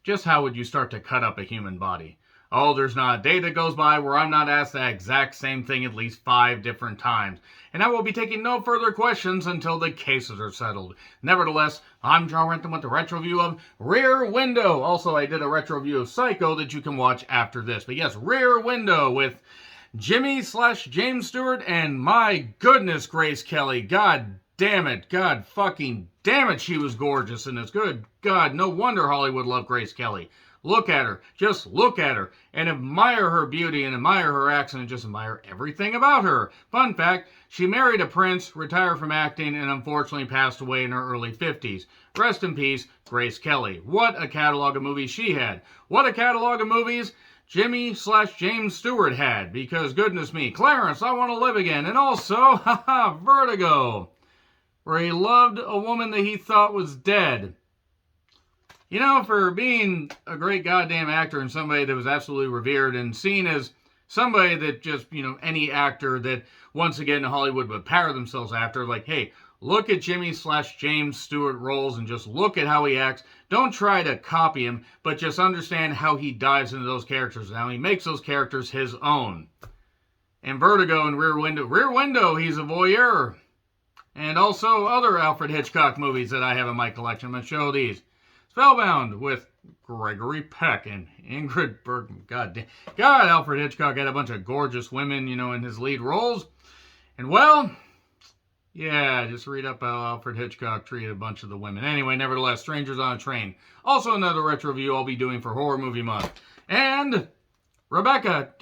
just how would you start to cut up a human body? Oh, there's not a day that goes by where I'm not asked that exact same thing at least 5 different times. And I will be taking no further questions until the cases are settled. Nevertheless, I'm John Renton with the retro review of Rear Window. Also, I did a retro review of Psycho that you can watch after this. But yes, Rear Window with Jimmy/James Stewart and my goodness, Grace Kelly. God damn it. God fucking damn it, she was gorgeous in this. Good God, no wonder Hollywood loved Grace Kelly. Look at her. Just look at her. And admire her beauty and admire her accent and just admire everything about her. Fun fact, she married a prince, retired from acting, and unfortunately passed away in her early 50s. Rest in peace, Grace Kelly. What a catalog of movies she had. What a catalog of movies Jimmy/James Stewart had. Because goodness me, Clarence, I Want to Live Again. And also, Vertigo, where he loved a woman that he thought was dead. You know, for being a great goddamn actor and somebody that was absolutely revered and seen as somebody that just, any actor that once again in Hollywood would pattern themselves after, like, hey, look at Jimmy/James Stewart roles and just look at how he acts. Don't try to copy him, but just understand how he dives into those characters and how he makes those characters his own. And Vertigo and Rear Window, he's a voyeur. And also other Alfred Hitchcock movies that I have in my collection. I'm going to show these. Spellbound with Gregory Peck and Ingrid Bergman. God, Alfred Hitchcock had a bunch of gorgeous women, in his lead roles. And well, yeah, just read up how Alfred Hitchcock treated a bunch of the women. Anyway, nevertheless, Strangers on a Train. Also another retro review I'll be doing for Horror Movie Month. And Rebecca.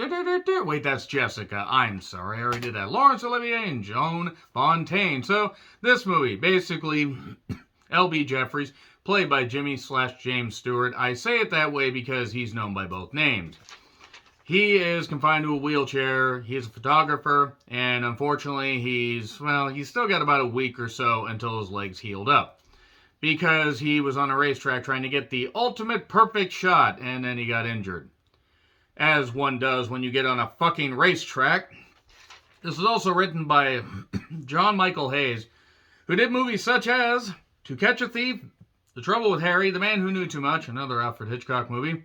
Wait, that's Jessica. I'm sorry, I already did that. Laurence Olivier and Joan Fontaine. So, this movie, basically, L.B. Jeffries, played by Jimmy/James Stewart. I say it that way because he's known by both names. He is confined to a wheelchair. He's a photographer, and unfortunately, he's still got about a week or so until his legs healed up. Because he was on a racetrack trying to get the ultimate perfect shot, and then he got injured. As one does when you get on a fucking racetrack. This is also written by John Michael Hayes, who did movies such as To Catch a Thief, The Trouble with Harry, The Man Who Knew Too Much, another Alfred Hitchcock movie,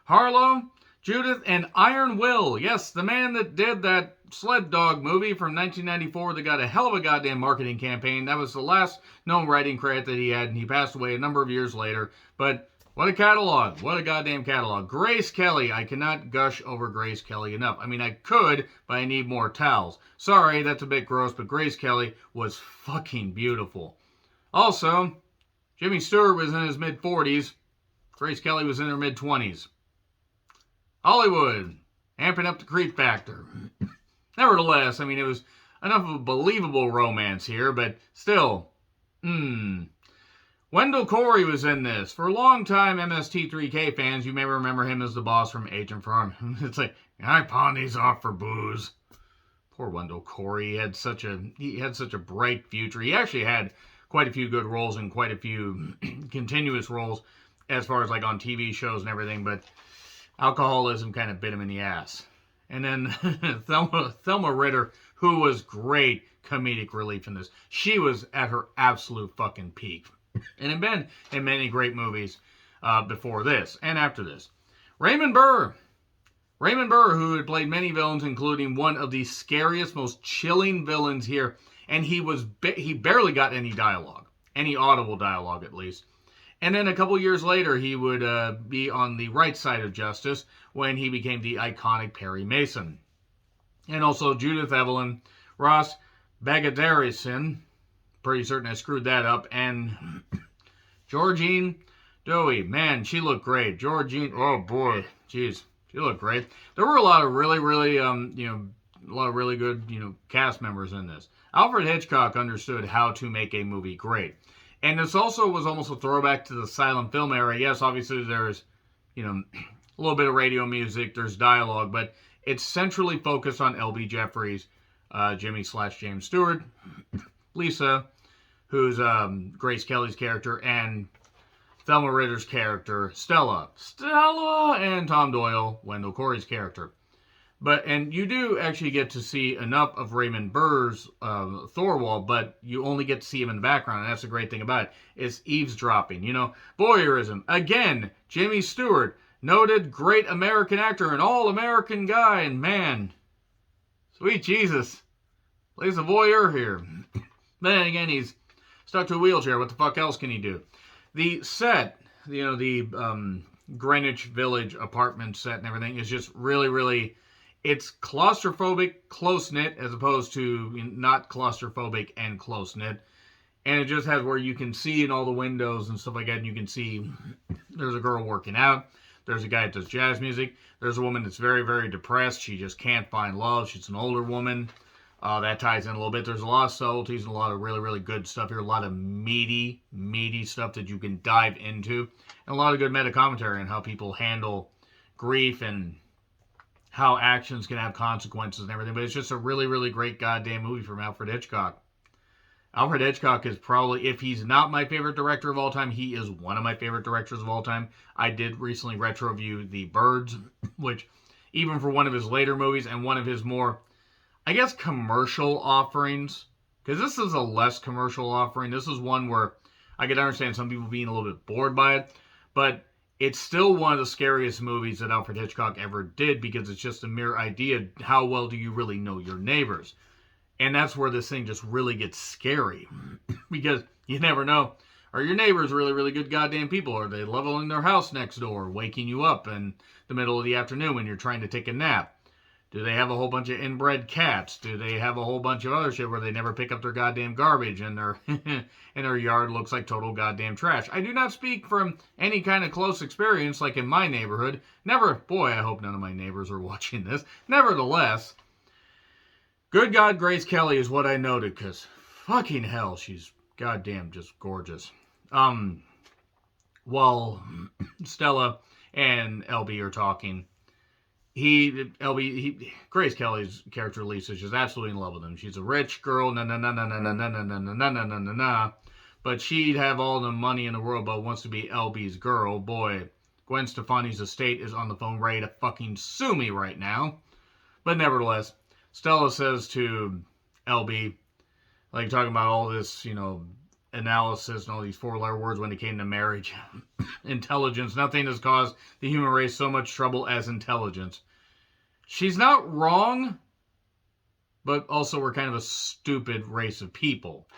Harlow, Judith, and Iron Will. Yes, the man that did that sled dog movie from 1994 that got a hell of a goddamn marketing campaign. That was the last known writing credit that he had, and he passed away a number of years later. But what a catalog. What a goddamn catalog. Grace Kelly. I cannot gush over Grace Kelly enough. I mean, I could, but I need more towels. Sorry, that's a bit gross, but Grace Kelly was fucking beautiful. Also, Jimmy Stewart was in his mid-40s. Grace Kelly was in her mid-20s. Hollywood, amping up the creep factor. Nevertheless, I mean, it was enough of a believable romance here, but still, Wendell Corey was in this. For a long time, MST3K fans, you may remember him as the boss from Agent Farm. It's like, I pawn these off for booze. Poor Wendell Corey. He had such a bright future. He actually had quite a few good roles and quite a few continuous roles as far as like on TV shows and everything, but alcoholism kind of bit him in the ass. And then Thelma Ritter, who was great comedic relief in this. She was at her absolute fucking peak. And had been in many great movies before this and after this. Raymond Burr, who had played many villains, including one of the scariest, most chilling villains here. And he barely got any dialogue, any audible dialogue at least. And then a couple years later, he would be on the right side of justice when he became the iconic Perry Mason. And also Judith Evelyn, Ross Bagdasarian, pretty certain I screwed that up, and Georgine Dowie. Man, she looked great. Georgine, oh boy, jeez, she looked great. There were a lot of really good, cast members in this. Alfred Hitchcock understood how to make a movie great. And this also was almost a throwback to the silent film era. Yes, obviously there's, a little bit of radio music, there's dialogue, but it's centrally focused on L.B. Jeffries, Jimmy/James Stewart, Lisa, who's Grace Kelly's character, and Thelma Ritter's character, Stella, and Tom Doyle, Wendell Corey's character. And you do actually get to see enough of Raymond Burr's Thorwald, but you only get to see him in the background, and that's the great thing about it. It's eavesdropping, voyeurism. Again, Jimmy Stewart, noted great American actor, an all-American guy, and man, sweet Jesus, plays a voyeur here. Then again, he's stuck to a wheelchair. What the fuck else can he do? The set, the Greenwich Village apartment set and everything is just really, really... It's claustrophobic, close-knit, as opposed to not claustrophobic and close-knit. And it just has where you can see in all the windows and stuff like that, and you can see there's a girl working out. There's a guy that does jazz music. There's a woman that's very, very depressed. She just can't find love. She's an older woman. That ties in a little bit. There's a lot of subtleties and a lot of really, really good stuff here. A lot of meaty stuff that you can dive into. And a lot of good meta commentary on how people handle grief and how actions can have consequences and everything. But it's just a really, really great goddamn movie from Alfred Hitchcock. Alfred Hitchcock is probably, if he's not my favorite director of all time, he is one of my favorite directors of all time. I did recently retro view The Birds, which even for one of his later movies and one of his more, I guess, commercial offerings, because this is a less commercial offering. This is one where I could understand some people being a little bit bored by it, but it's still one of the scariest movies that Alfred Hitchcock ever did, because it's just a mere idea. How well do you really know your neighbors? And that's where this thing just really gets scary, because you never know. Are your neighbors really, really good goddamn people? Are they leveling their house next door, waking you up in the middle of the afternoon when you're trying to take a nap? Do they have a whole bunch of inbred cats? Do they have a whole bunch of other shit where they never pick up their goddamn garbage and their yard looks like total goddamn trash? I do not speak from any kind of close experience like in my neighborhood. Never, boy, I hope none of my neighbors are watching this. Nevertheless, good God, Grace Kelly is what I noted, because fucking hell, she's goddamn just gorgeous. While Stella and LB are talking, Grace Kelly's character Lisa is just absolutely in love with him. She's a rich girl, but she'd have all the money in the world, but wants to be LB's girl. Boy, Gwen Stefani's estate is on the phone ready to fucking sue me right now. But nevertheless, Stella says to LB, like talking about all this, analysis and all these four-letter words when it came to marriage. Intelligence. Nothing has caused the human race so much trouble as intelligence. She's not wrong, but also we're kind of a stupid race of people.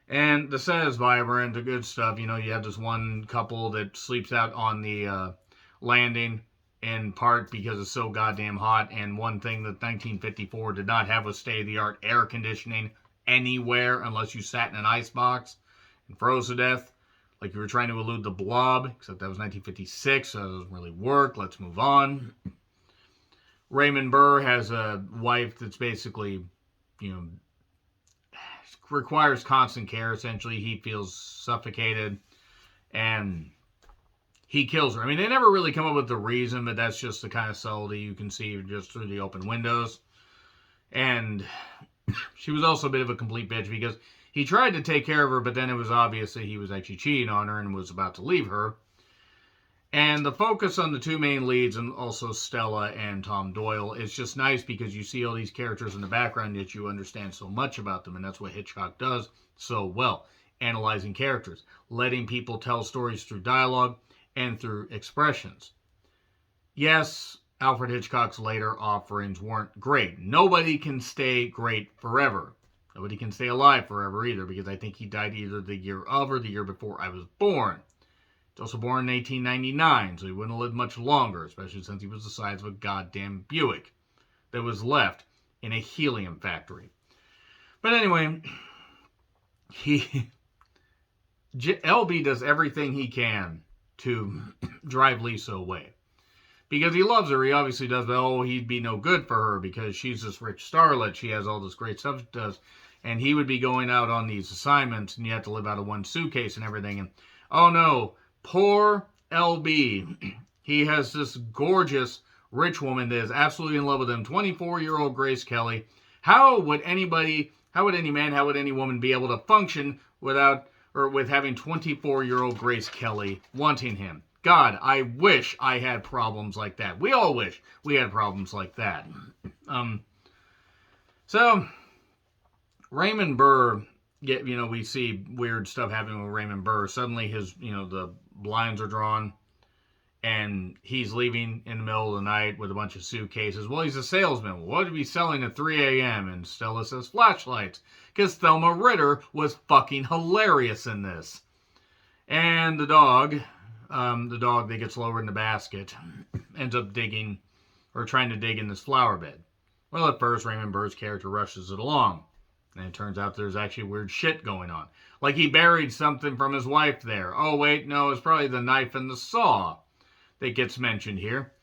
And the set is vibrant, the good stuff. You have this one couple that sleeps out on the landing, in part because it's so goddamn hot. And one thing that 1954 did not have was state-of-the-art air conditioning anywhere unless you sat in an icebox and froze to death like you were trying to elude the blob, except that was 1956, so it doesn't really work. Let's move on. Raymond Burr has a wife that's basically, requires constant care, essentially. He feels suffocated, and he kills her. I mean, they never really come up with the reason, but that's just the kind of subtlety you can see just through the open windows. And she was also a bit of a complete bitch, because he tried to take care of her, but then it was obvious that he was actually cheating on her and was about to leave her. And the focus on the two main leads, and also Stella and Tom Doyle, is just nice, because you see all these characters in the background that you understand so much about them, and that's what Hitchcock does so well. Analyzing characters, letting people tell stories through dialogue and through expressions. Yes, Alfred Hitchcock's later offerings weren't great. Nobody can stay great forever. Nobody can stay alive forever either, because I think he died either the year of or the year before I was born. He's also born in 1899, so he wouldn't have lived much longer, especially since he was the size of a goddamn Buick that was left in a helium factory. But anyway, LB does everything he can to drive Lisa away. Because he loves her, he obviously does, but he'd be no good for her because she's this rich starlet. She has all this great stuff she does. And he would be going out on these assignments, and you have to live out of one suitcase and everything. And oh no, poor LB. He has this gorgeous rich woman that is absolutely in love with him, 24-year-old Grace Kelly. How would any man, how would any woman be able to function with having 24-year-old Grace Kelly wanting him? God, I wish I had problems like that. We all wish we had problems like that. So, Raymond Burr, we see weird stuff happening with Raymond Burr. Suddenly the blinds are drawn and he's leaving in the middle of the night with a bunch of suitcases. Well, he's a salesman. What would he be selling at 3 a.m.? And Stella says flashlights, because Thelma Ritter was fucking hilarious in this. And the dog that gets lowered in the basket, ends up digging, or trying to dig in this flower bed. Well, at first, Raymond Burr's character rushes it along. And it turns out there's actually weird shit going on. Like he buried something from his wife there. Oh, wait, no, it's probably the knife and the saw that gets mentioned here.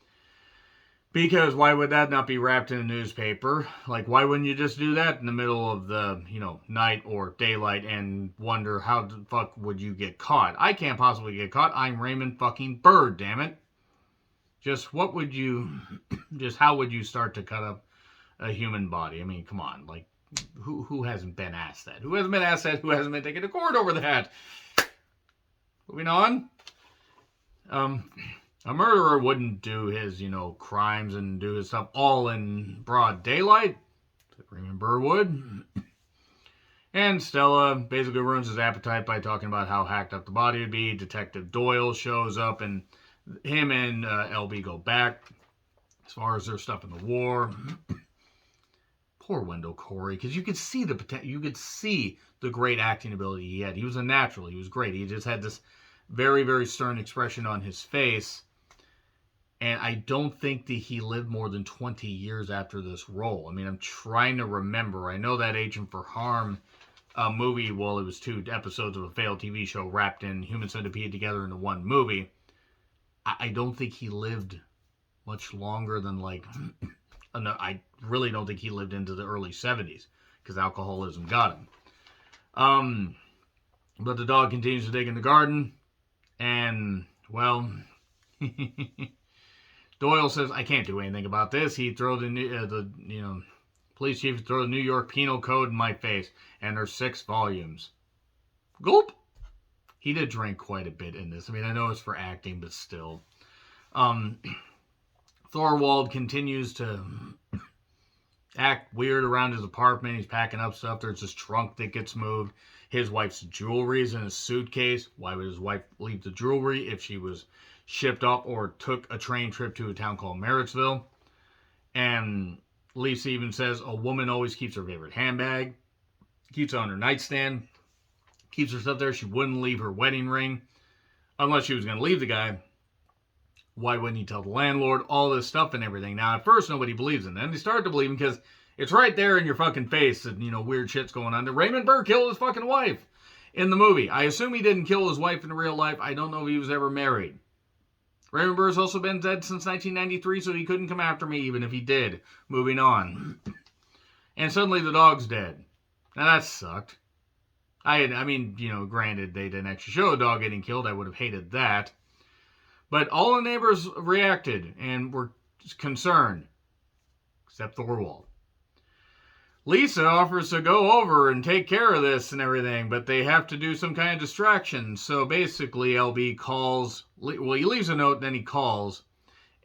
Because why would that not be wrapped in a newspaper? Like, why wouldn't you just do that in the middle of the, night or daylight and wonder how the fuck would you get caught? I can't possibly get caught. I'm Raymond fucking Burr, damn it. Just how would you start to cut up a human body? I mean, come on, like, who hasn't been asked that? Who hasn't been asked that? Who hasn't been taken to court over that? Moving on. A murderer wouldn't do his, crimes and do his stuff all in broad daylight. Raymond Burr would. And Stella basically ruins his appetite by talking about how hacked up the body would be. Detective Doyle shows up, and him and LB go back as far as their stuff in the war. Poor Wendell Corey, because you could see the potential. You could see the great acting ability he had. He was a natural. He was great. He just had this very, very stern expression on his face. And I don't think that he lived more than 20 years after this role. I mean, I'm trying to remember. I know that Agent for Harm movie, well, it was 2 episodes of a failed TV show wrapped in Human Centipede together into one movie. I don't think he lived much longer than, like... No, I really don't think he lived into the early 70s, because alcoholism got him. But the dog continues to dig in the garden, and, well... Doyle says, I can't do anything about this. He throws the police chief throw the New York Penal Code in my face, and there's 6 volumes. Gulp. He did drink quite a bit in this. I mean, I know it's for acting, but still. Thorwald continues to act weird around his apartment. He's packing up stuff. There's this trunk that gets moved. His wife's jewelry is in a suitcase. Why would his wife leave the jewelry if she was shipped off or took a train trip to a town called Marrittsville? And Lisa even says a woman always keeps her favorite handbag, keeps it on her nightstand, keeps her stuff there. She wouldn't leave her wedding ring unless she was going to leave the guy. Why wouldn't he tell the landlord? All this stuff and everything. Now, at first, nobody believes him. Then they start to believe him because it's right there in your fucking face that, weird shit's going on. Raymond Burr killed his fucking wife in the movie. I assume he didn't kill his wife in real life. I don't know if he was ever married. Raymond Burr's also been dead since 1993, so he couldn't come after me even if he did. Moving on. And suddenly the dog's dead. Now, that sucked. Granted, they didn't actually show a dog getting killed. I would have hated that. But all the neighbors reacted and were concerned, except Thorwald. Lisa offers to go over and take care of this and everything, but they have to do some kind of distraction. So basically, LB calls, he leaves a note, then he calls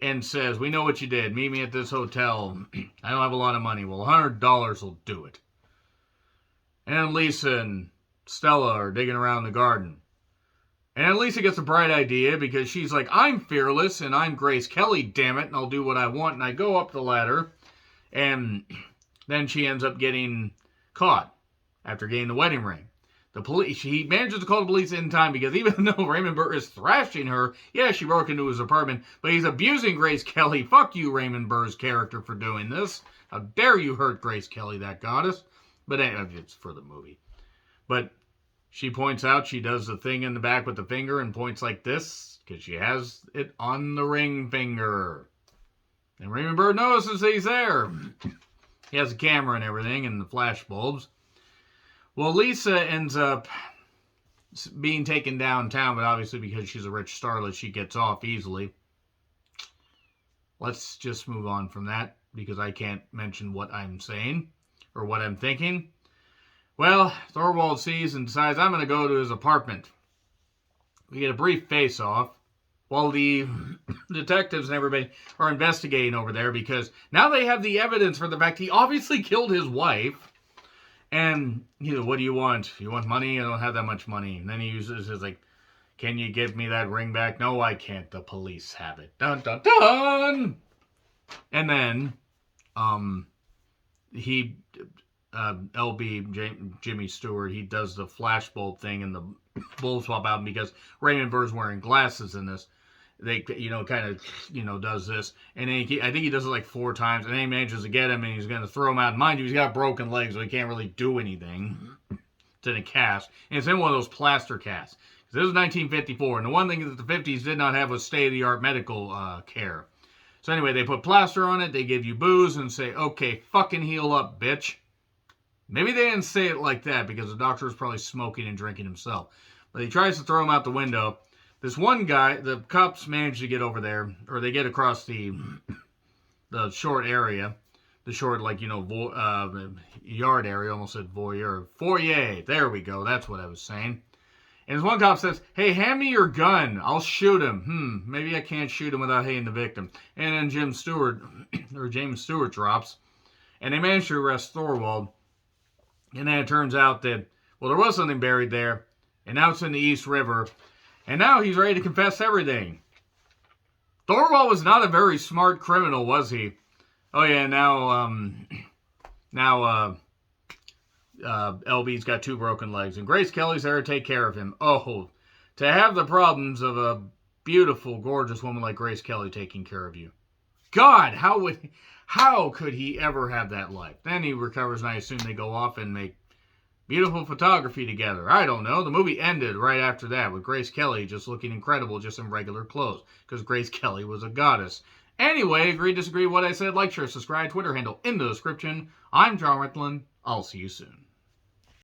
and says, we know what you did. Meet me at this hotel. I don't have a lot of money. Well, $100 will do it. And then Lisa and Stella are digging around the garden. And Lisa gets a bright idea because she's like, I'm fearless and I'm Grace Kelly, damn it, and I'll do what I want. And I go up the ladder, and then she ends up getting caught after getting the wedding ring. He manages to call the police in time because even though Raymond Burr is thrashing her, yeah, she broke into his apartment, but he's abusing Grace Kelly. Fuck you, Raymond Burr's character, for doing this. How dare you hurt Grace Kelly, that goddess. But it's for the movie. But she points out, she does the thing in the back with the finger and points like this because she has it on the ring finger. And Raymond Burr notices he's there. He has a camera and everything and the flash bulbs. Well, Lisa ends up being taken downtown, but obviously because she's a rich starlet, she gets off easily. Let's just move on from that because I can't mention what I'm saying or what I'm thinking. Well, Thorwald sees and decides, I'm going to go to his apartment. We get a brief face-off while the detectives and everybody are investigating over there, because now they have the evidence for the fact he obviously killed his wife. And, what do you want? You want money? I don't have that much money. And then he uses his, like, can you give me that ring back? No, I can't. The police have it. Dun, dun, dun! And then, Jimmy Stewart, he does the flashbulb thing and the bulb swap out because Raymond Burr's wearing glasses in this. They, does this. And then I think he does it like 4 times. And then he manages to get him and he's going to throw him out. Mind you, he's got broken legs, so he can't really do anything. It's in a cast. And it's in one of those plaster casts. This is 1954. And the one thing that the 50s did not have was state-of-the-art medical care. So anyway, they put plaster on it. They give you booze and say, okay, fucking heal up, bitch. Maybe they didn't say it like that because the doctor was probably smoking and drinking himself. But he tries to throw him out the window. This one guy, the cops manage to get over there, or they get across the short area, the short, yard area, almost said foyer. There we go, that's what I was saying. And this one cop says, hey, hand me your gun, I'll shoot him. Maybe I can't shoot him without hitting the victim. And then James Stewart drops, and they manage to arrest Thorwald. And then it turns out that, there was something buried there, and now it's in the East River. And now he's ready to confess everything. Thorwald was not a very smart criminal, was he? Oh yeah, now LB's got 2 broken legs, and Grace Kelly's there to take care of him. Oh, to have the problems of a beautiful, gorgeous woman like Grace Kelly taking care of you. God, how could he ever have that life? Then he recovers, and I assume they go off and make beautiful photography together. I don't know. The movie ended right after that with Grace Kelly just looking incredible just in regular clothes because Grace Kelly was a goddess. Anyway, agree, disagree with what I said, like, share, subscribe, Twitter handle in the description. I'm John Ritlin. I'll see you soon.